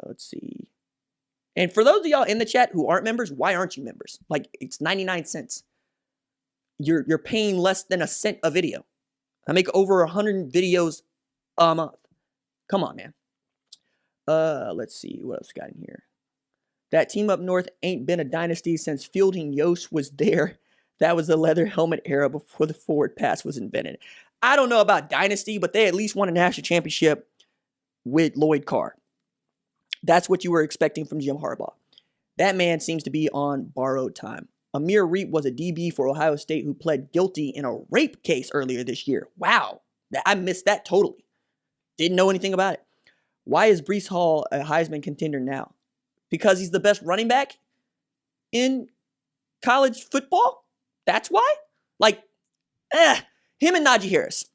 Let's see. And for those of y'all in the chat who aren't members, why aren't you members? Like, it's 99 cents. You're paying less than a cent a video. I make over 100 videos a month. Come on, man. Let's see what else we got in here. That team up north ain't been a dynasty since Fielding Yost was there. That was the leather helmet era before the forward pass was invented. I don't know about dynasty, but they at least won a national championship with Lloyd Carr. That's what you were expecting from Jim Harbaugh. That man seems to be on borrowed time. Amir Reep was a DB for Ohio State who pled guilty in a rape case earlier this year. Wow. I missed that totally. Didn't know anything about it. Why is Breece Hall a Heisman contender now? Because he's the best running back in college football? That's why? Like, him and Najee Harris.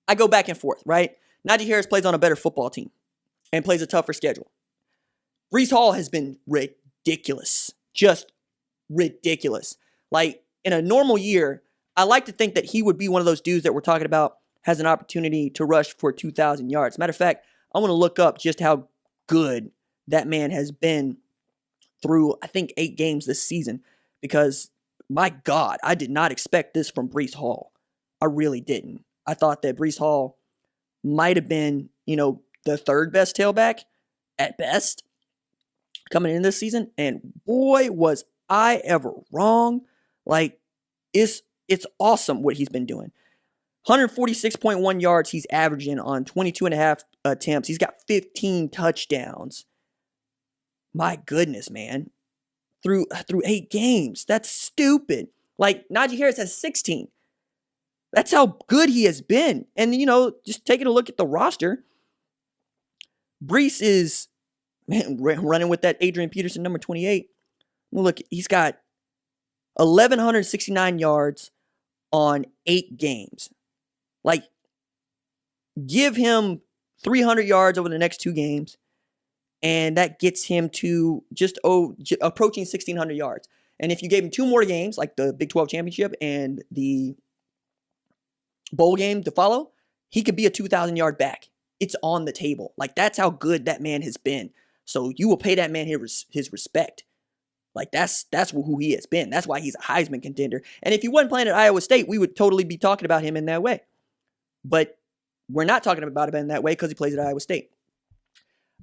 I go back and forth, right? Najee Harris plays on a better football team and plays a tougher schedule. Breece Hall has been ridiculous. Just ridiculous. Like, in a normal year, I like to think that he would be one of those dudes that we're talking about has an opportunity to rush for 2,000 yards. Matter of fact, I want to look up just how good that man has been through, I think, 8 games this season. Because, my God, I did not expect this from Breece Hall. I really didn't. I thought that Breece Hall might have been, the third best tailback at best coming in this season. And boy, was I ever wrong. Like, it's awesome what he's been doing. 146.1 yards he's averaging on 22 and a half attempts. He's got 15 touchdowns. My goodness, man. Through 8 games. That's stupid. Like, Najee Harris has 16. That's how good he has been. And, just taking a look at the roster, Breece is, man, running with that Adrian Peterson number 28. Look, he's got 1,169 yards on 8 games. Like, give him 300 yards over the next 2 games, and that gets him to just approaching 1,600 yards. And if you gave him 2 more games, like the Big 12 championship and the bowl game to follow, he could be a 2,000-yard back. It's on the table. Like, that's how good that man has been. So you will pay that man his respect. Like, that's who he has been. That's why he's a Heisman contender. And if he wasn't playing at Iowa State, we would totally be talking about him in that way. But we're not talking about him in that way because he plays at Iowa State.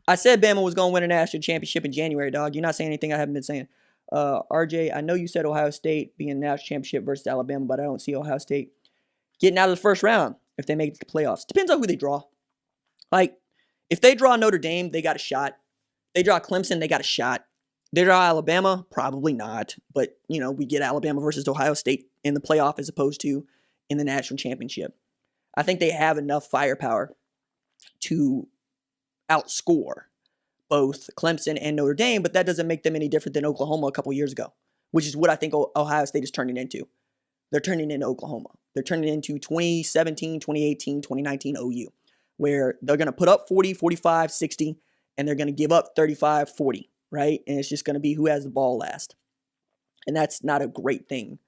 I said Bama was going to win a national championship in January, dog. You're not saying anything I haven't been saying. RJ, I know you said Ohio State being a national championship versus Alabama, but I don't see Ohio State getting out of the first round if they make it to the playoffs. Depends on who they draw. Like, if they draw Notre Dame, they got a shot. They draw Clemson, they got a shot. They draw Alabama, probably not. But, we get Alabama versus Ohio State in the playoff as opposed to in the national championship. I think they have enough firepower to outscore both Clemson and Notre Dame, but that doesn't make them any different than Oklahoma a couple years ago, which is what I think Ohio State is turning into. They're turning into Oklahoma. They're turning into 2017, 2018, 2019 OU, where they're going to put up 40, 45, 60, and they're going to give up 35, 40, right? And it's just going to be who has the ball last. And that's not a great thing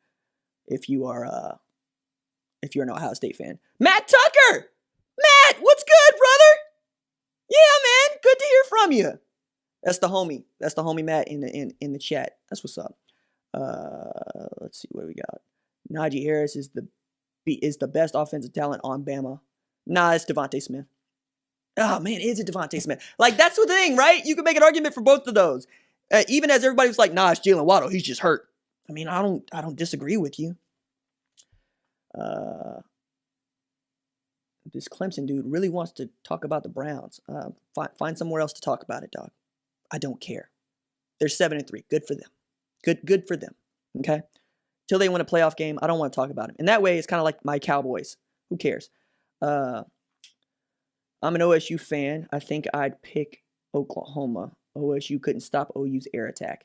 if you are an Ohio State fan. Matt Tucker! Matt, what's good, brother? Yeah, man, good to hear from you. That's the homie. That's the homie Matt in the chat. That's what's up. Let's see what we got. Najee Harris is the best offensive talent on Bama. Nah, it's Javonte Smith. Oh, man, is it Javonte Smith? Like, that's the thing, right? You can make an argument for both of those. Even as everybody was like, nah, it's Jalen Waddle. He's just hurt. I mean, I don't disagree with you. This Clemson dude really wants to talk about the Browns. Find somewhere else to talk about it, dog. I don't care. They're 7-3. Good for them. Good for them. Okay? Till they win a playoff game, I don't want to talk about them. And that way, it's kind of like my Cowboys. Who cares? I'm an OSU fan. I think I'd pick Oklahoma. OSU couldn't stop OU's air attack.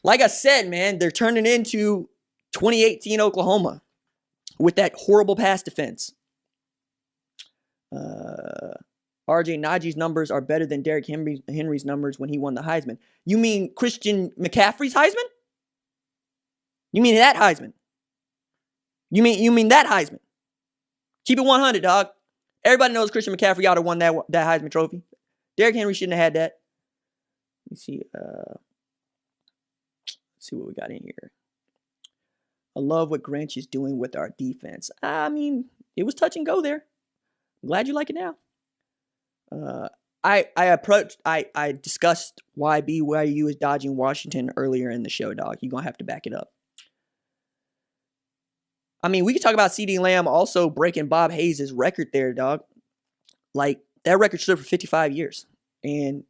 Like I said, man, they're turning into 2018 Oklahoma with that horrible pass defense. RJ, Najee's numbers are better than Derrick Henry's numbers when he won the Heisman. You mean Christian McCaffrey's Heisman? You mean that Heisman? You mean that Heisman? Keep it 100, dog. Everybody knows Christian McCaffrey ought to won that Heisman Trophy. Derrick Henry shouldn't have had that. Let me see. Let's see what we got in here. I love what Grinch is doing with our defense. I mean, it was touch and go there. I'm glad you like it now. I discussed why BYU is dodging Washington earlier in the show, dog. You're going to have to back it up. I mean, we could talk about CeeDee Lamb also breaking Bob Hayes' record there, dog. Like, that record stood for 55 years. And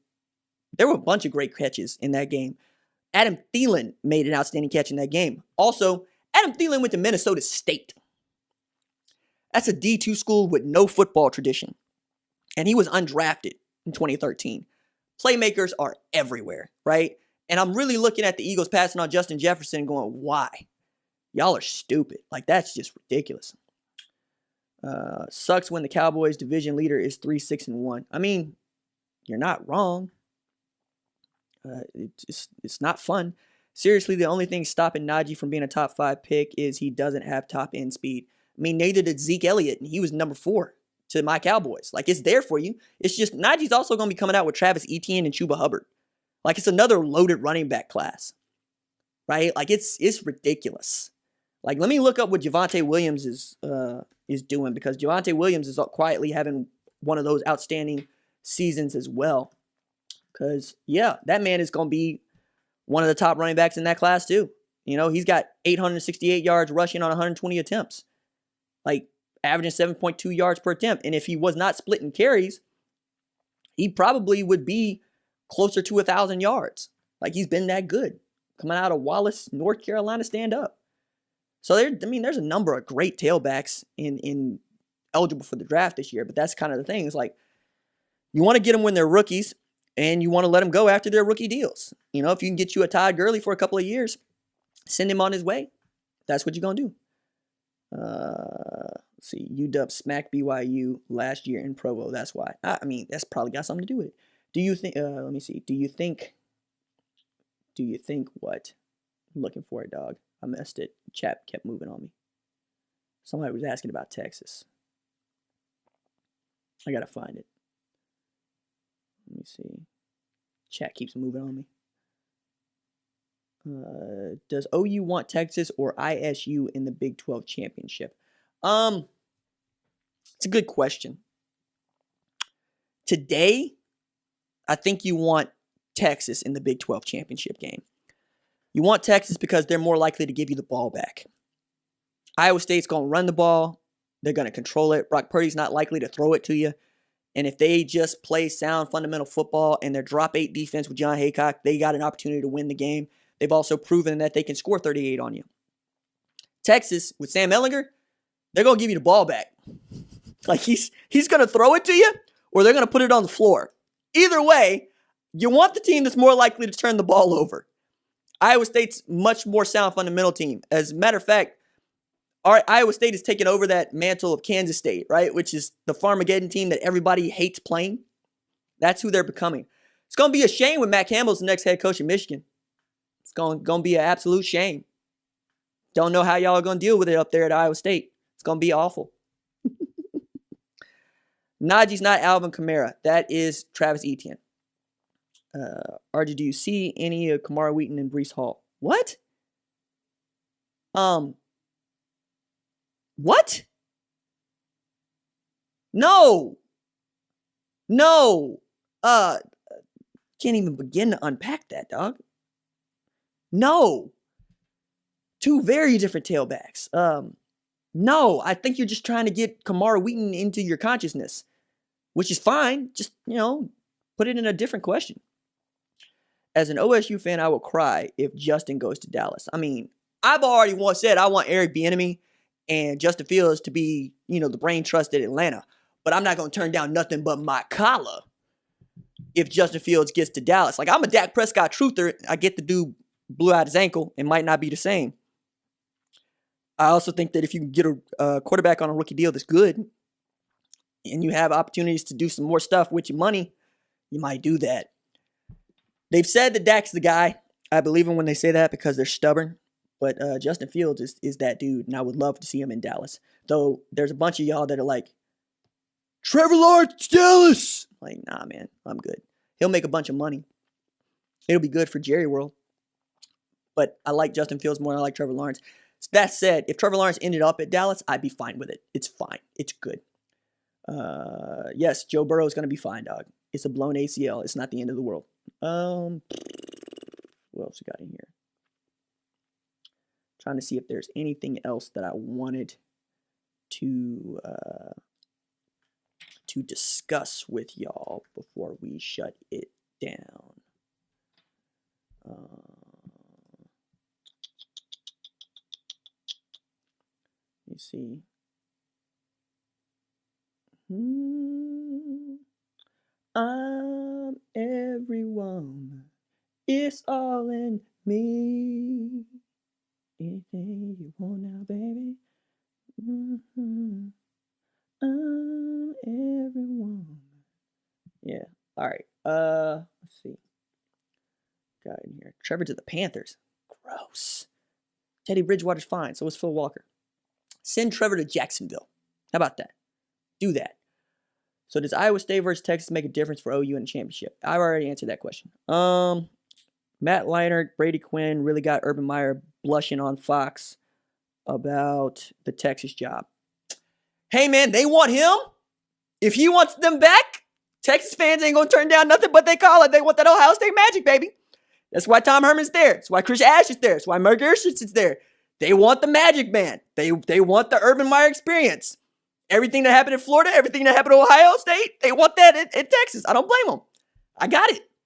there were a bunch of great catches in that game. Adam Thielen made an outstanding catch in that game. Also, Adam Thielen went to Minnesota State. That's a D2 school with no football tradition. And he was undrafted in 2013. Playmakers are everywhere, right? And I'm really looking at the Eagles passing on Justin Jefferson and going, why? Y'all are stupid. Like, that's just ridiculous. Sucks when the Cowboys division leader is 3-6-1. I mean, you're not wrong. It's not fun. Seriously, the only thing stopping Najee from being a top 5 pick is he doesn't have top end speed. I mean, neither did Zeke Elliott, and he was number 4 to my Cowboys. Like, it's there for you. It's just Najee's also going to be coming out with Travis Etienne and Chuba Hubbard. Like, it's another loaded running back class, right? Like, it's ridiculous. Like, let me look up what Javonte Williams is doing, because Javonte Williams is quietly having one of those outstanding seasons as well. Because, yeah, that man is going to be one of the top running backs in that class too. You know, he's got 868 yards rushing on 120 attempts. Like, averaging 7.2 yards per attempt. And if he was not splitting carries, he probably would be closer to 1,000 yards. Like, he's been that good. Coming out of Wallace, North Carolina, stand up. So, there's a number of great tailbacks in eligible for the draft this year. But that's kind of the thing. It's like, you want to get them when they're rookies, and you want to let them go after their rookie deals. You know, if you can get you a Todd Gurley for a couple of years, send him on his way. That's what you're going to do. Let's see. UW smacked BYU last year in Provo. That's why. I mean, that's probably got something to do with it. Do you think, let me see. Do you think what? I'm looking for it, dog. I missed it. Chat kept moving on me. Somebody was asking about Texas. I got to find it. Let me see. Chat keeps moving on me. Does OU want Texas or ISU in the Big 12 championship? It's a good question. Today, I think you want Texas in the Big 12 championship game. You want Texas because they're more likely to give you the ball back. Iowa State's going to run the ball. They're going to control it. Brock Purdy's not likely to throw it to you. And if they just play sound fundamental football and their drop 8 defense with John Haycock, they got an opportunity to win the game. They've also proven that they can score 38 on you. Texas, with Sam Ehlinger, they're going to give you the ball back. Like, he's going to throw it to you, or they're going to put it on the floor. Either way, you want the team that's more likely to turn the ball over. Iowa State's much more sound fundamental team. As a matter of fact, Iowa State is taking over that mantle of Kansas State, right? Which is the Farmageddon team that everybody hates playing. That's who they're becoming. It's going to be a shame when Matt Campbell's the next head coach of Michigan. It's going to be an absolute shame. Don't know how y'all are going to deal with it up there at Iowa State. It's going to be awful. Najee's not Alvin Kamara. That is Travis Etienne. RJ, do you see any of Kamara Wheaton and Breece Hall? What? What? No. Can't even begin to unpack that, dog. No. Two very different tailbacks. No, I think you're just trying to get Kamara Wheaton into your consciousness, which is fine. Just, put it in a different question. As an OSU fan, I will cry if Justin goes to Dallas. I mean, I've already once said I want Eric Bieniemy and Justin Fields to be, the brain trust at Atlanta. But I'm not going to turn down nothing but my collar if Justin Fields gets to Dallas. Like, I'm a Dak Prescott truther. I get the dude blew out his ankle. It might not be the same. I also think that if you can get a quarterback on a rookie deal that's good and you have opportunities to do some more stuff with your money, you might do that. They've said that Dak's the guy. I believe him when they say that because they're stubborn. But Justin Fields is that dude, and I would love to see him in Dallas. Though there's a bunch of y'all that are like, Trevor Lawrence, Dallas. Like, nah, man, I'm good. He'll make a bunch of money. It'll be good for Jerry World. But I like Justin Fields more than I like Trevor Lawrence. That said, if Trevor Lawrence ended up at Dallas, I'd be fine with it. It's fine. It's good. Yes, Joe Burrow is going to be fine, dog. It's a blown ACL. It's not the end of the world. What else we got in here? Trying to see if there's anything else that I wanted to discuss with y'all before we shut it down. Let me see. I'm everyone. It's all in me. Anything you want now, baby. I'm everyone. Yeah. All right. Let's see. Got in here. Trevor to the Panthers. Gross. Teddy Bridgewater's fine. So is Phil Walker. Send Trevor to Jacksonville. How about that? Do that. So does Iowa State versus Texas make a difference for OU in the championship? I've already answered that question. Matt Leinart, Brady Quinn really got Urban Meyer blushing on Fox about the Texas job. Hey, man, they want him. If he wants them back, Texas fans ain't going to turn down nothing but they call it. They want that Ohio State magic, baby. That's why Tom Herman's there. That's why Chris Ash is there. That's why Mark Gersich is there. They want the magic man. They want the Urban Meyer experience. Everything that happened in Florida, everything that happened in Ohio State, they want that in Texas. I don't blame them. I got it.